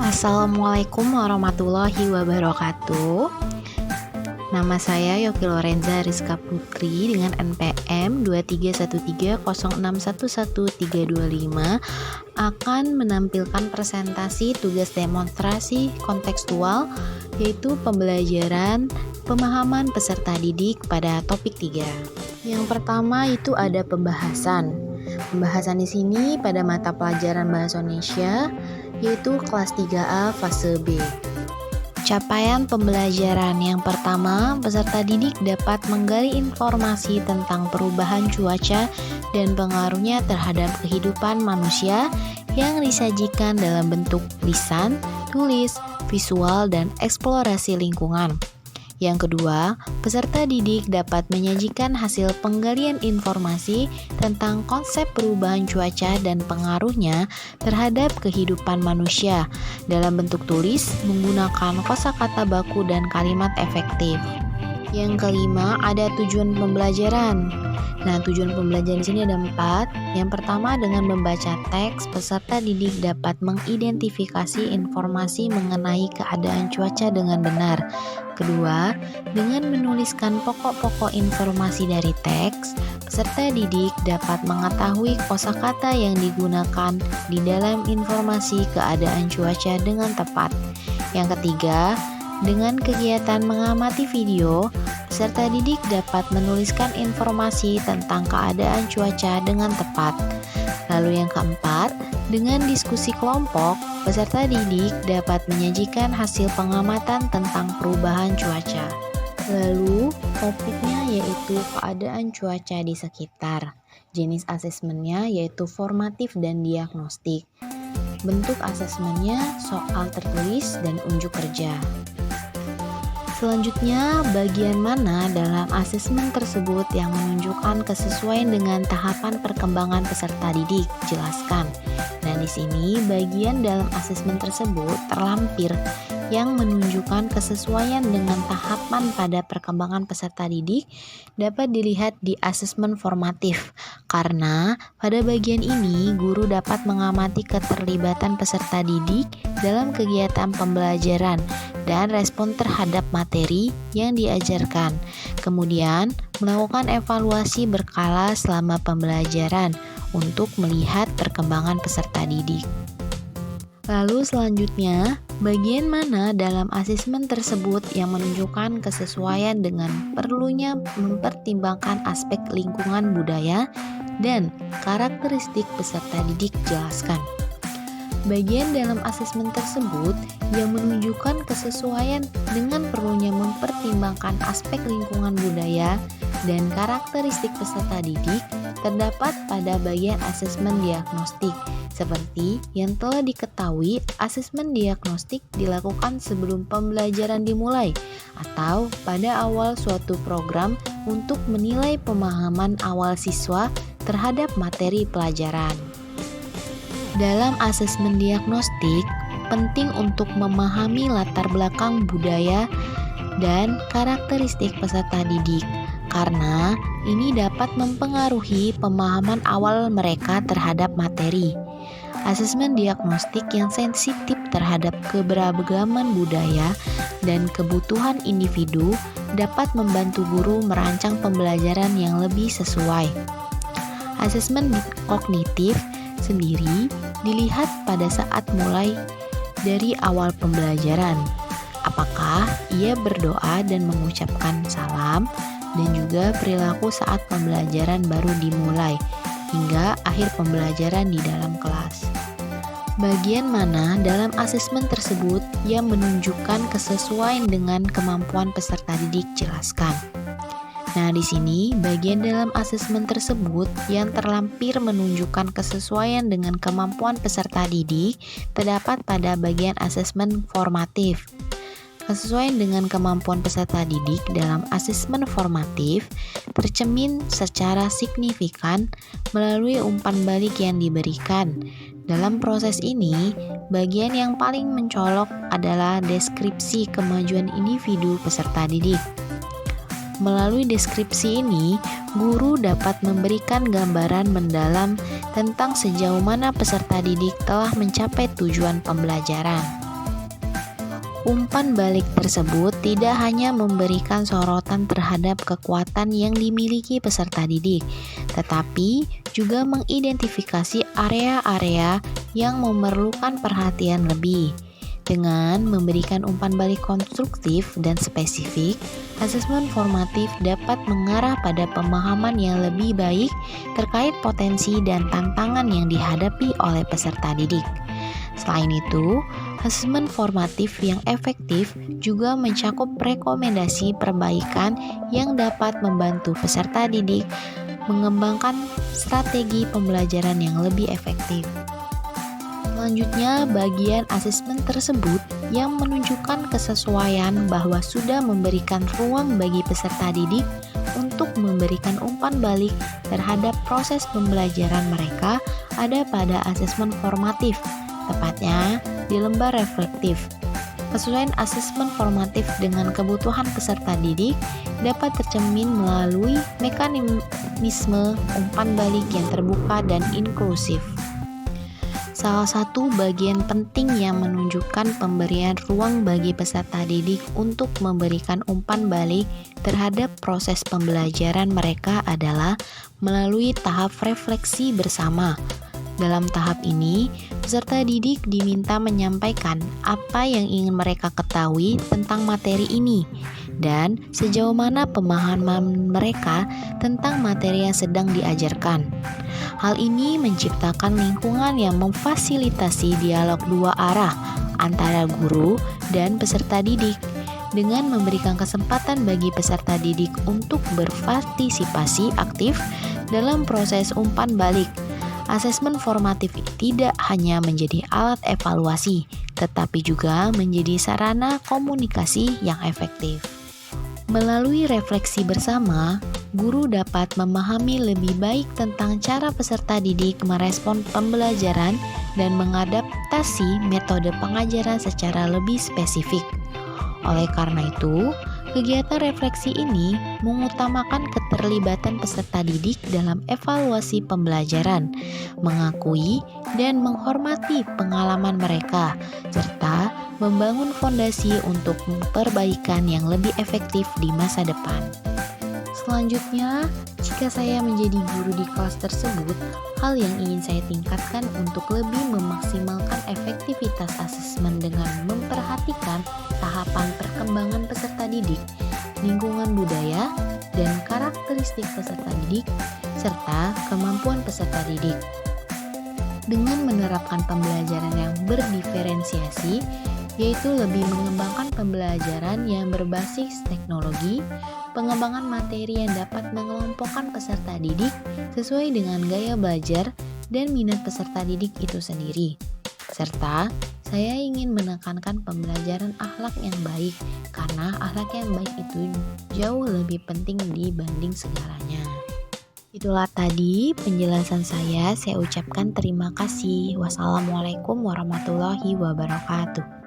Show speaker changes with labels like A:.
A: Assalamualaikum warahmatullahi wabarakatuh. Nama saya Yoki Lorenza Rizka Putri dengan NPM 231306111325 akan menampilkan presentasi tugas demonstrasi kontekstual, yaitu pembelajaran pemahaman peserta didik pada topik 3. Yang pertama itu ada pembahasan. Pembahasan di sini pada mata pelajaran Bahasa Indonesia yaitu kelas 3A fase B. Capaian pembelajaran yang pertama, peserta didik dapat menggali informasi tentang perubahan cuaca dan pengaruhnya terhadap kehidupan manusia yang disajikan dalam bentuk lisan, tulis, visual, dan eksplorasi lingkungan. Yang kedua, peserta didik dapat menyajikan hasil penggalian informasi tentang konsep perubahan cuaca dan pengaruhnya terhadap kehidupan manusia dalam bentuk tulis menggunakan kosakata baku dan kalimat efektif. Yang kelima, ada tujuan pembelajaran. Nah, tujuan pembelajaran di sini ada 4. Yang pertama, dengan membaca teks, peserta didik dapat mengidentifikasi informasi mengenai keadaan cuaca dengan benar. Kedua, dengan menuliskan pokok-pokok informasi dari teks, peserta didik dapat mengetahui kosakata yang digunakan di dalam informasi keadaan cuaca dengan tepat. Yang ketiga, dengan kegiatan mengamati video, peserta didik dapat menuliskan informasi tentang keadaan cuaca dengan tepat. Lalu yang keempat, dengan diskusi kelompok, peserta didik dapat menyajikan hasil pengamatan tentang perubahan cuaca. Lalu, topiknya yaitu keadaan cuaca di sekitar. Jenis asesmennya yaitu formatif dan diagnostik. Bentuk asesmennya soal tertulis dan unjuk kerja. Selanjutnya, bagian mana dalam asesmen tersebut yang menunjukkan kesesuaian dengan tahapan perkembangan peserta didik? Jelaskan. Nah, di sini bagian dalam asesmen tersebut terlampir yang menunjukkan kesesuaian dengan tahapan pada perkembangan peserta didik dapat dilihat di asesmen formatif. Karena pada bagian ini guru dapat mengamati keterlibatan peserta didik dalam kegiatan pembelajaran dan respon terhadap materi yang diajarkan. Kemudian, melakukan evaluasi berkala selama pembelajaran untuk melihat perkembangan peserta didik. Lalu selanjutnya, bagian mana dalam asesmen tersebut yang menunjukkan kesesuaian dengan perlunya mempertimbangkan aspek lingkungan budaya dan karakteristik peserta didik? Jelaskan. Bagian dalam asesmen tersebut yang menunjukkan kesesuaian dengan perlunya mempertimbangkan aspek lingkungan budaya dan karakteristik peserta didik terdapat pada bagian asesmen diagnostik. Seperti yang telah diketahui, asesmen diagnostik dilakukan sebelum pembelajaran dimulai atau pada awal suatu program untuk menilai pemahaman awal siswa terhadap materi pelajaran. Dalam asesmen diagnostik, penting untuk memahami latar belakang budaya dan karakteristik peserta didik, karena ini dapat mempengaruhi pemahaman awal mereka terhadap materi. Asesmen diagnostik yang sensitif terhadap keberagaman budaya dan kebutuhan individu dapat membantu guru merancang pembelajaran yang lebih sesuai. Asesmen kognitif sendiri dilihat pada saat mulai dari awal pembelajaran. Apakah ia berdoa dan mengucapkan salam, dan juga perilaku saat pembelajaran baru dimulai hingga akhir pembelajaran di dalam kelas. Bagian mana dalam asesmen tersebut yang menunjukkan kesesuaian dengan kemampuan peserta didik? Jelaskan. Nah, di sini bagian dalam asesmen tersebut yang terlampir menunjukkan kesesuaian dengan kemampuan peserta didik terdapat pada bagian asesmen formatif. Kesesuaian dengan kemampuan peserta didik dalam asesmen formatif tercermin secara signifikan melalui umpan balik yang diberikan. Dalam proses ini, bagian yang paling mencolok adalah deskripsi kemajuan individu peserta didik. Melalui deskripsi ini, guru dapat memberikan gambaran mendalam tentang sejauh mana peserta didik telah mencapai tujuan pembelajaran. Umpan balik tersebut tidak hanya memberikan sorotan terhadap kekuatan yang dimiliki peserta didik, tetapi juga mengidentifikasi area-area yang memerlukan perhatian lebih. Dengan memberikan umpan balik konstruktif dan spesifik, asesmen formatif dapat mengarah pada pemahaman yang lebih baik terkait potensi dan tantangan yang dihadapi oleh peserta didik. Selain itu, asesmen formatif yang efektif juga mencakup rekomendasi perbaikan yang dapat membantu peserta didik mengembangkan strategi pembelajaran yang lebih efektif. Selanjutnya, bagian asesmen tersebut yang menunjukkan kesesuaian bahwa sudah memberikan ruang bagi peserta didik untuk memberikan umpan balik terhadap proses pembelajaran mereka ada pada asesmen formatif, tepatnya di lembar reflektif. Kesesuaian asesmen formatif dengan kebutuhan peserta didik dapat tercermin melalui mekanisme umpan balik yang terbuka dan inklusif. Salah satu bagian penting yang menunjukkan pemberian ruang bagi peserta didik untuk memberikan umpan balik terhadap proses pembelajaran mereka adalah melalui tahap refleksi bersama. Dalam tahap ini, peserta didik diminta menyampaikan apa yang ingin mereka ketahui tentang materi ini dan sejauh mana pemahaman mereka tentang materi yang sedang diajarkan. Hal ini menciptakan lingkungan yang memfasilitasi dialog dua arah antara guru dan peserta didik dengan memberikan kesempatan bagi peserta didik untuk berpartisipasi aktif dalam proses umpan balik. Asesmen formatif tidak hanya menjadi alat evaluasi, tetapi juga menjadi sarana komunikasi yang efektif. Melalui refleksi bersama, guru dapat memahami lebih baik tentang cara peserta didik merespon pembelajaran dan mengadaptasi metode pengajaran secara lebih spesifik. Oleh karena itu, kegiatan refleksi ini mengutamakan keterlibatan peserta didik dalam evaluasi pembelajaran, mengakui dan menghormati pengalaman mereka, serta membangun fondasi untuk perbaikan yang lebih efektif di masa depan. Selanjutnya, jika saya menjadi guru di kelas tersebut, hal yang ingin saya tingkatkan untuk lebih memaksimalkan efektivitas asesmen dengan memperhatikan tahapan perkembangan peserta didik, lingkungan budaya, dan karakteristik peserta didik, serta kemampuan peserta didik. Dengan menerapkan pembelajaran yang berdiferensiasi, yaitu lebih mengembangkan pembelajaran yang berbasis teknologi, pengembangan materi yang dapat mengelompokkan peserta didik sesuai dengan gaya belajar dan minat peserta didik itu sendiri. Serta, saya ingin menekankan pembelajaran akhlak yang baik, karena akhlak yang baik itu jauh lebih penting dibanding segalanya. Itulah tadi penjelasan saya ucapkan terima kasih. Wassalamualaikum warahmatullahi wabarakatuh.